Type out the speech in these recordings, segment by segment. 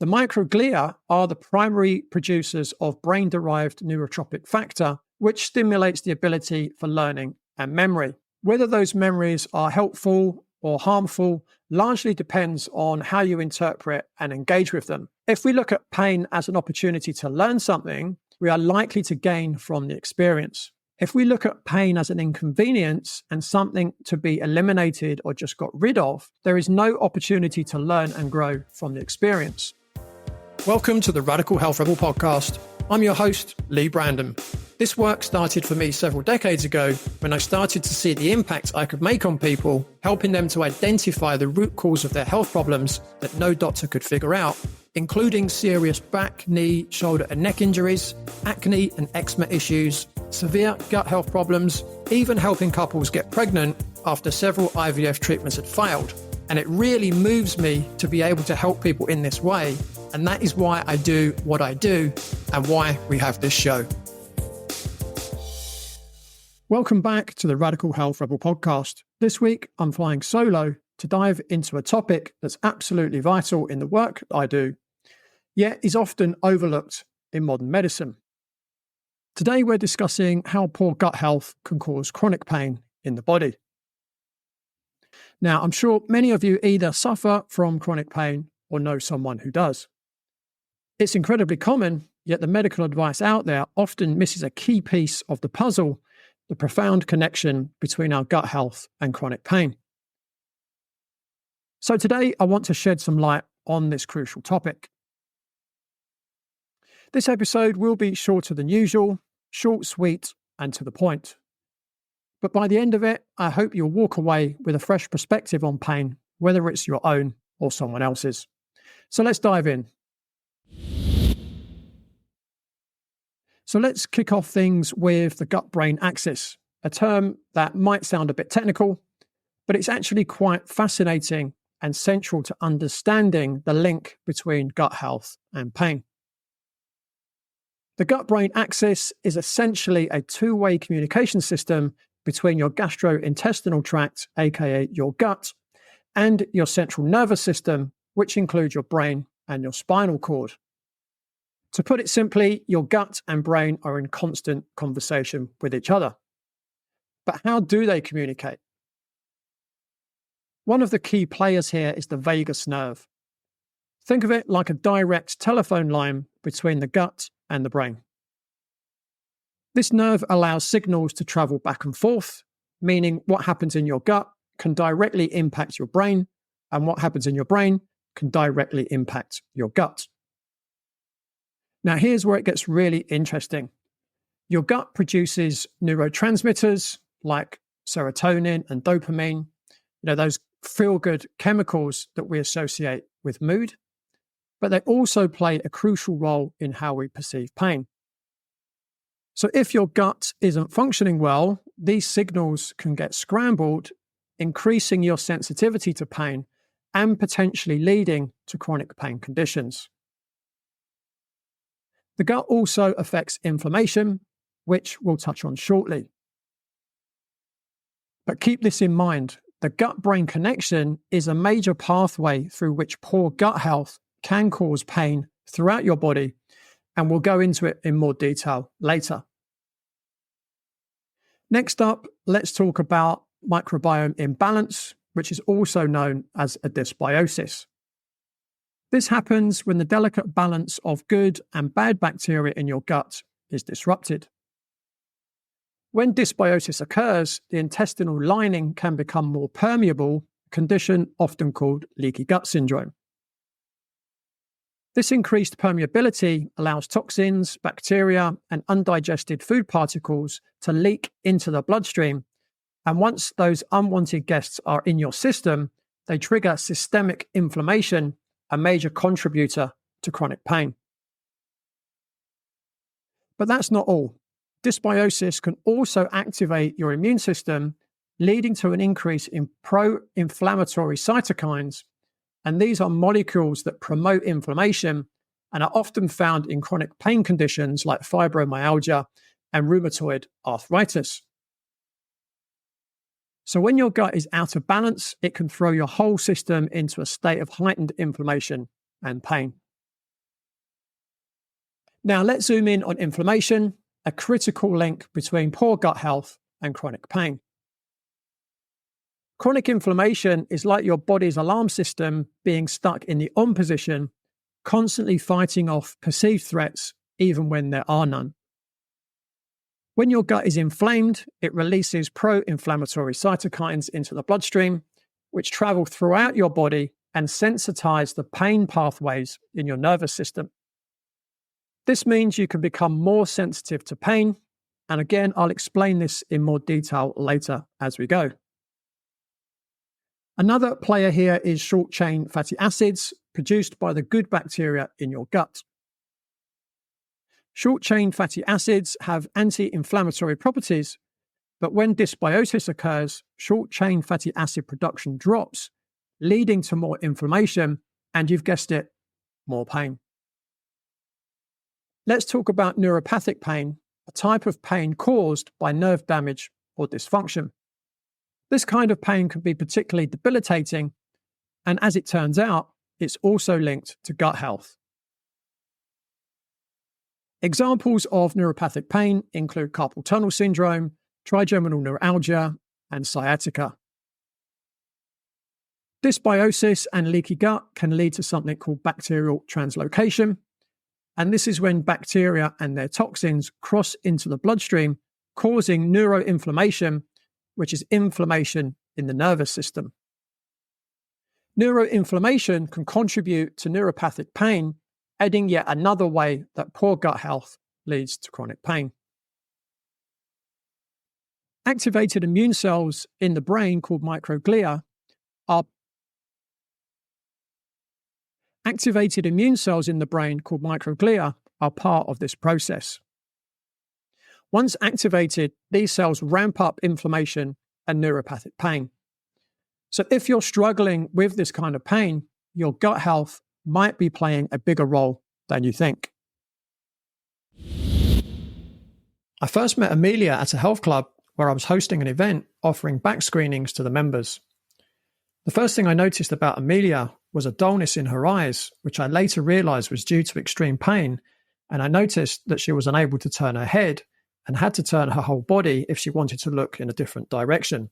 The microglia are the primary producers of brain-derived neurotropic factor, which stimulates the ability for learning and memory. Whether those memories are helpful or harmful largely depends on how you interpret and engage with them. If we look at pain as an opportunity to learn something, we are likely to gain from the experience. If we look at pain as an inconvenience and something to be eliminated or just got rid of, there is no opportunity to learn and grow from the experience. Welcome to the Radical Health Rebel podcast. I'm your host, Leigh Brandon. This work started for me several decades ago when I started to see the impact I could make on people, helping them to identify the root cause of their health problems that no doctor could figure out, including serious back, knee, shoulder and neck injuries, acne and eczema issues, severe gut health problems, even helping couples get pregnant after several IVF treatments had failed. And it really moves me to be able to help people in this way. And that is why I do what I do and why we have this show. Welcome back to the Radical Health Rebel podcast. This week, I'm flying solo to dive into a topic that's absolutely vital in the work that I do, yet is often overlooked in modern medicine. Today, we're discussing how poor gut health can cause chronic pain in the body. Now, I'm sure many of you either suffer from chronic pain or know someone who does. It's incredibly common, yet the medical advice out there often misses a key piece of the puzzle, the profound connection between our gut health and chronic pain. So today, I want to shed some light on this crucial topic. This episode will be shorter than usual, short, sweet, and to the point. But by the end of it, I hope you'll walk away with a fresh perspective on pain, whether it's your own or someone else's. So let's dive in. So let's kick off things with the gut-brain axis, a term that might sound a bit technical, but it's actually quite fascinating and central to understanding the link between gut health and pain. The gut-brain axis is essentially a two-way communication system between your gastrointestinal tract, aka your gut, and your central nervous system, which includes your brain and your spinal cord. To put it simply, your gut and brain are in constant conversation with each other. But how do they communicate? One of the key players here is the vagus nerve. Think of it like a direct telephone line between the gut and the brain. This nerve allows signals to travel back and forth, meaning what happens in your gut can directly impact your brain, and what happens in your brain can directly impact your gut. Now, here's where it gets really interesting. Your gut produces neurotransmitters like serotonin and dopamine, those feel-good chemicals that we associate with mood, but they also play a crucial role in how we perceive pain. So if your gut isn't functioning well, these signals can get scrambled, increasing your sensitivity to pain and potentially leading to chronic pain conditions. The gut also affects inflammation, which we'll touch on shortly. But keep this in mind, the gut-brain connection is a major pathway through which poor gut health can cause pain throughout your body, and we'll go into it in more detail later. Next up, let's talk about microbiome imbalance, which is also known as a dysbiosis. This happens when the delicate balance of good and bad bacteria in your gut is disrupted. When dysbiosis occurs, the intestinal lining can become more permeable, a condition often called leaky gut syndrome. This increased permeability allows toxins, bacteria, and undigested food particles to leak into the bloodstream. And once those unwanted guests are in your system, they trigger systemic inflammation, a major contributor to chronic pain. But that's not all. Dysbiosis can also activate your immune system, leading to an increase in pro-inflammatory cytokines. And these are molecules that promote inflammation and are often found in chronic pain conditions like fibromyalgia and rheumatoid arthritis. So when your gut is out of balance, it can throw your whole system into a state of heightened inflammation and pain. Now let's zoom in on inflammation, a critical link between poor gut health and chronic pain. Chronic inflammation is like your body's alarm system being stuck in the on position, constantly fighting off perceived threats, even when there are none. When your gut is inflamed, it releases pro-inflammatory cytokines into the bloodstream, which travel throughout your body and sensitize the pain pathways in your nervous system. This means you can become more sensitive to pain, and again, I'll explain this in more detail later as we go. Another player here is short-chain fatty acids produced by the good bacteria in your gut. Short-chain fatty acids have anti-inflammatory properties, but when dysbiosis occurs, short-chain fatty acid production drops, leading to more inflammation and, you've guessed it, more pain. Let's talk about neuropathic pain, a type of pain caused by nerve damage or dysfunction. This kind of pain can be particularly debilitating, and as it turns out, it's also linked to gut health. Examples of neuropathic pain include carpal tunnel syndrome, trigeminal neuralgia, and sciatica. Dysbiosis and leaky gut can lead to something called bacterial translocation, and this is when bacteria and their toxins cross into the bloodstream, causing neuroinflammation, which is inflammation in the nervous system. Neuroinflammation can contribute to neuropathic pain, adding yet another way that poor gut health leads to chronic pain. Activated immune cells in the brain called microglia are part of this process. Once activated, these cells ramp up inflammation and neuropathic pain. So if you're struggling with this kind of pain, your gut health might be playing a bigger role than you think. I first met Amelia at a health club where I was hosting an event offering back screenings to the members. The first thing I noticed about Amelia was a dullness in her eyes, which I later realized was due to extreme pain, and I noticed that she was unable to turn her head and had to turn her whole body if she wanted to look in a different direction.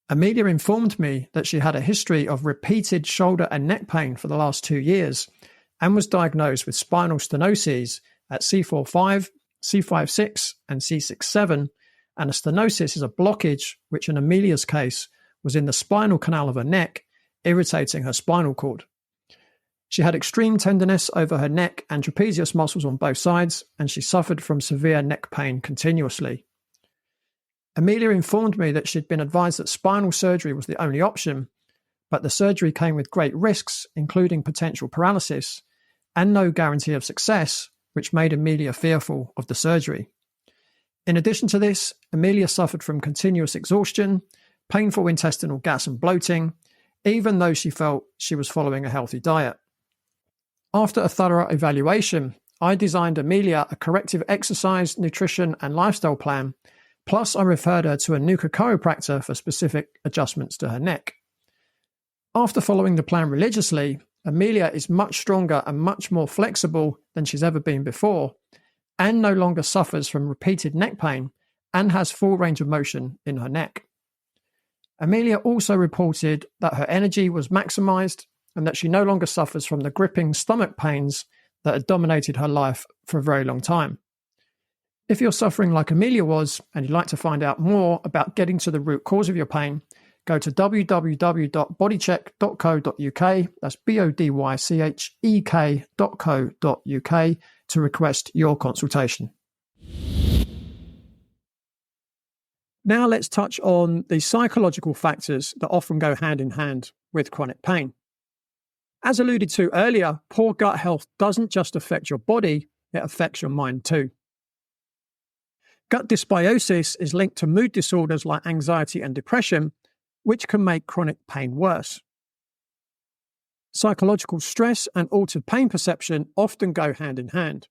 Amelia informed me that she had a history of repeated shoulder and neck pain for the last 2 years and was diagnosed with spinal stenosis at C4-5, C5-6, and C6-7, and a stenosis is a blockage which in Amelia's case was in the spinal canal of her neck, irritating her spinal cord. She had extreme tenderness over her neck and trapezius muscles on both sides, and she suffered from severe neck pain continuously. Amelia informed me that she'd been advised that spinal surgery was the only option, but the surgery came with great risks, including potential paralysis, and no guarantee of success, which made Amelia fearful of the surgery. In addition to this, Amelia suffered from continuous exhaustion, painful intestinal gas and bloating, even though she felt she was following a healthy diet. After a thorough evaluation, I designed Amelia a corrective exercise, nutrition, and lifestyle plan. Plus, I referred her to a NUCA chiropractor for specific adjustments to her neck. After following the plan religiously, Amelia is much stronger and much more flexible than she's ever been before, and no longer suffers from repeated neck pain and has full range of motion in her neck. Amelia also reported that her energy was maximized and that she no longer suffers from the gripping stomach pains that had dominated her life for a very long time. If you're suffering like Amelia was and you'd like to find out more about getting to the root cause of your pain, go to www.bodycheck.co.uk, that's bodychek.co.uk, to request your consultation. Now let's touch on the psychological factors that often go hand in hand with chronic pain. As alluded to earlier, poor gut health doesn't just affect your body, it affects your mind too. Gut dysbiosis is linked to mood disorders like anxiety and depression, which can make chronic pain worse. Psychological stress and altered pain perception often go hand in hand.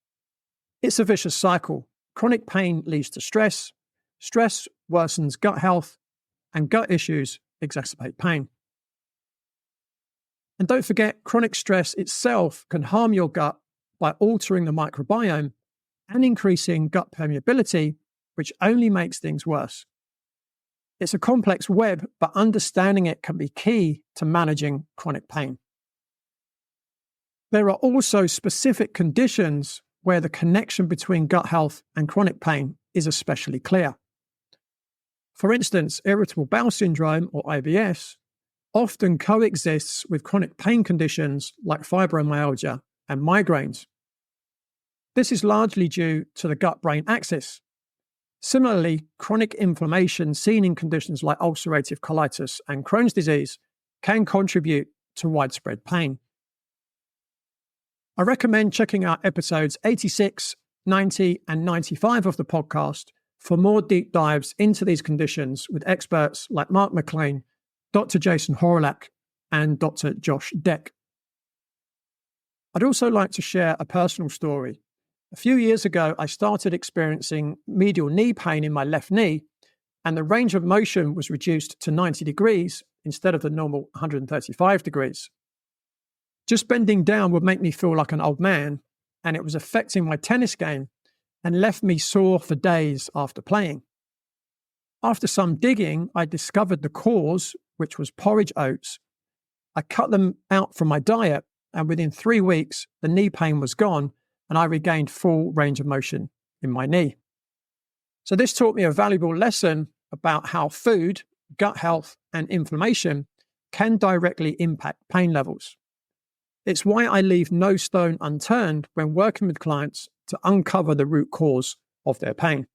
It's a vicious cycle. Chronic pain leads to stress, stress worsens gut health, and gut issues exacerbate pain. And don't forget, chronic stress itself can harm your gut by altering the microbiome and increasing gut permeability, which only makes things worse. It's a complex web, but understanding it can be key to managing chronic pain. There are also specific conditions where the connection between gut health and chronic pain is especially clear. For instance, irritable bowel syndrome, or IBS, often coexists with chronic pain conditions like fibromyalgia and migraines. This is largely due to the gut-brain axis. Similarly, chronic inflammation seen in conditions like ulcerative colitis and Crohn's disease can contribute to widespread pain. I recommend checking out episodes 86, 90, and 95 of the podcast for more deep dives into these conditions with experts like Mark McLean, Dr. Jason Horolak, and Dr. Josh Deck. I'd also like to share a personal story. A few years ago, I started experiencing medial knee pain in my left knee, and the range of motion was reduced to 90 degrees instead of the normal 135 degrees. Just bending down would make me feel like an old man, and it was affecting my tennis game and left me sore for days after playing. After some digging, I discovered the cause, which was porridge oats. I cut them out from my diet, and within 3 weeks, the knee pain was gone, and I regained full range of motion in my knee. So this taught me a valuable lesson about how food, gut health, and inflammation can directly impact pain levels. It's why I leave no stone unturned when working with clients to uncover the root cause of their pain.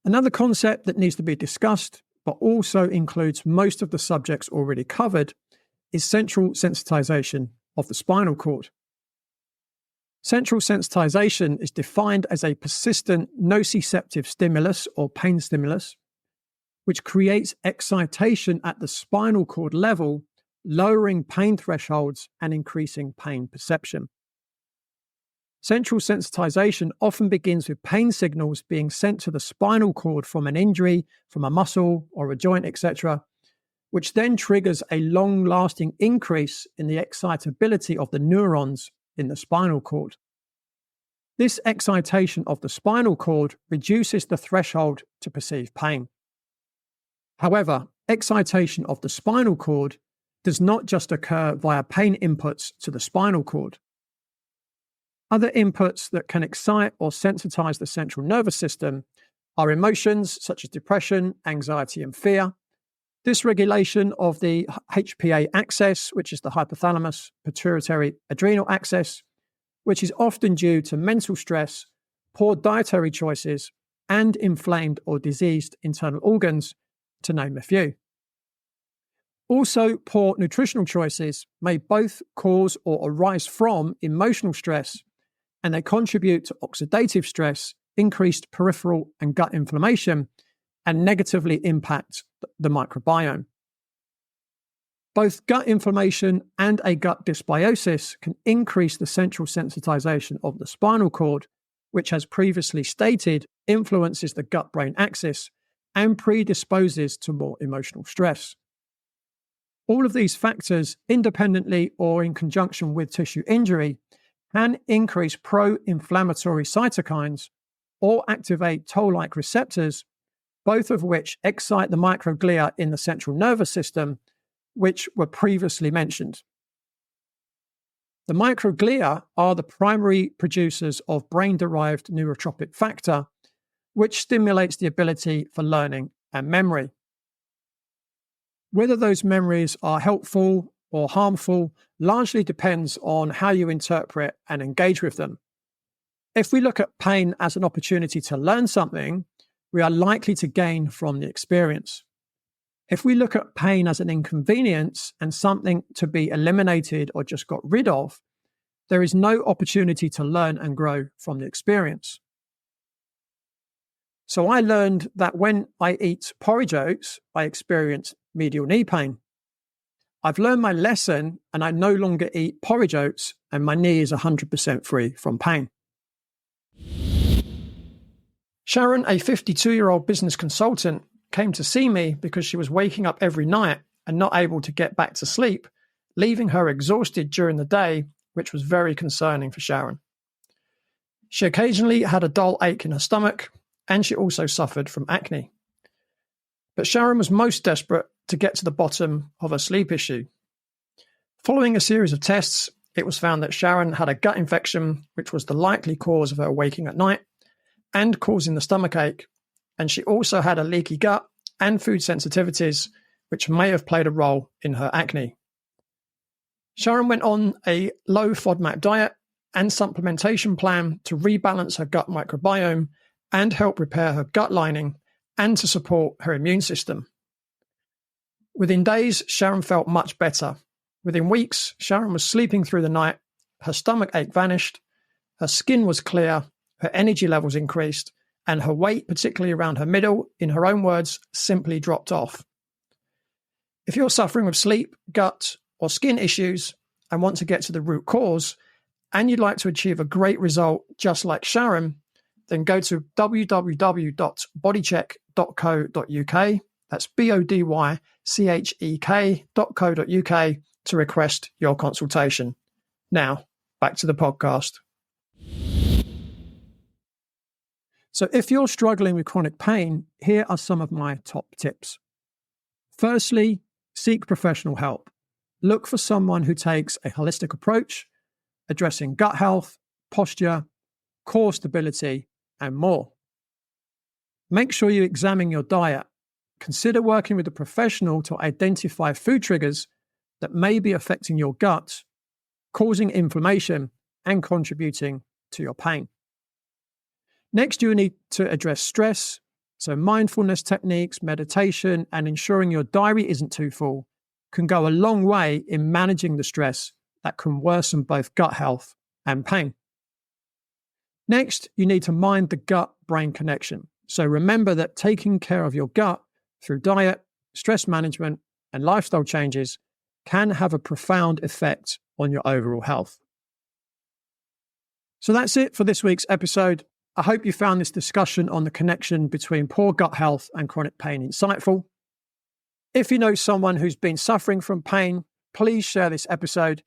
Another concept that needs to be discussed, but also includes most of the subjects already covered, is central sensitization of the spinal cord. Central sensitization is defined as a persistent nociceptive stimulus or pain stimulus, which creates excitation at the spinal cord level, lowering pain thresholds and increasing pain perception. Central sensitization often begins with pain signals being sent to the spinal cord from an injury, from a muscle or a joint, etc., which then triggers a long-lasting increase in the excitability of the neurons in the spinal cord. This excitation of the spinal cord reduces the threshold to perceive pain. However, excitation of the spinal cord does not just occur via pain inputs to the spinal cord. Other inputs that can excite or sensitize the central nervous system are emotions such as depression, anxiety, and fear, dysregulation of the HPA axis, which is the hypothalamus pituitary adrenal axis, which is often due to mental stress, poor dietary choices, and inflamed or diseased internal organs, to name a few. Also, poor nutritional choices may both cause or arise from emotional stress, and they contribute to oxidative stress, increased peripheral and gut inflammation, and negatively impact the microbiome. Both gut inflammation and a gut dysbiosis can increase the central sensitization of the spinal cord, which, as previously stated, influences the gut-brain axis and predisposes to more emotional stress. All of these factors, independently or in conjunction with tissue injury, can increase pro-inflammatory cytokines or activate toll-like receptors, both of which excite the microglia in the central nervous system, which were previously mentioned. The microglia are the primary producers of brain-derived neurotropic factor, which stimulates the ability for learning and memory. Whether those memories are helpful or harmful largely depends on how you interpret and engage with them. If we look at pain as an opportunity to learn something, we are likely to gain from the experience. If we look at pain as an inconvenience and something to be eliminated or just got rid of, there is no opportunity to learn and grow from the experience. So I learned that when I eat porridge oats, I experience medial knee pain. I've learned my lesson and I no longer eat porridge oats and my knee is 100% free from pain. Sharon, a 52-year-old business consultant, came to see me because she was waking up every night and not able to get back to sleep, leaving her exhausted during the day which was very concerning for Sharon. She occasionally had a dull ache in her stomach, and she also suffered from acne. But Sharon was most desperate to get to the bottom of her sleep issue. Following a series of tests, it was found that Sharon had a gut infection, which was the likely cause of her waking at night and causing the stomachache, and she also had a leaky gut and food sensitivities, which may have played a role in her acne. Sharon went on a low FODMAP diet and supplementation plan to rebalance her gut microbiome and help repair her gut lining and to support her immune system. Within days, Sharon felt much better. Within weeks, Sharon was sleeping through the night, her stomach ache vanished, her skin was clear, her energy levels increased, and her weight, particularly around her middle, in her own words, simply dropped off. If you're suffering with sleep, gut, or skin issues and want to get to the root cause, and you'd like to achieve a great result just like Sharon, then go to www.bodycheck.co.uk, that's bodychek.co.uk, to request your consultation. Now, back to the podcast. So if you're struggling with chronic pain, here are some of my top tips. Firstly, seek professional help. Look for someone who takes a holistic approach, addressing gut health, posture, core stability, and more. Make sure you examine your diet. Consider working with a professional to identify food triggers that may be affecting your gut, causing inflammation, and contributing to your pain. Next, you need to address stress. So mindfulness techniques, meditation, and ensuring your diary isn't too full can go a long way in managing the stress that can worsen both gut health and pain. Next, you need to mind the gut-brain connection. So remember that taking care of your gut through diet, stress management, and lifestyle changes can have a profound effect on your overall health. So that's it for this week's episode. I hope you found this discussion on the connection between poor gut health and chronic pain insightful. If you know someone who's been suffering from pain, please share this episode.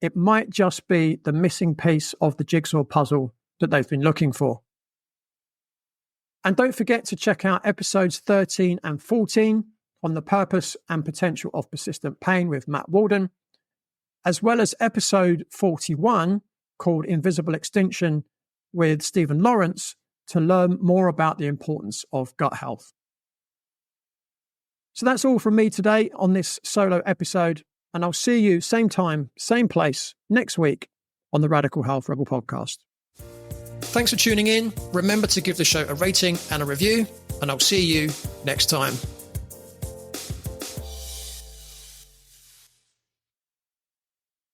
It might just be the missing piece of the jigsaw puzzle that they've been looking for. And don't forget to check out episodes 13 and 14 on the purpose and potential of persistent pain with Matt Walden, as well as episode 41 called Invisible Extinction with Stephen Lawrence to learn more about the importance of gut health. So that's all from me today on this solo episode, and I'll see you same time, same place next week on the Radical Health Rebel podcast. Thanks for tuning in. Remember to give the show a rating and a review, and I'll see you next time.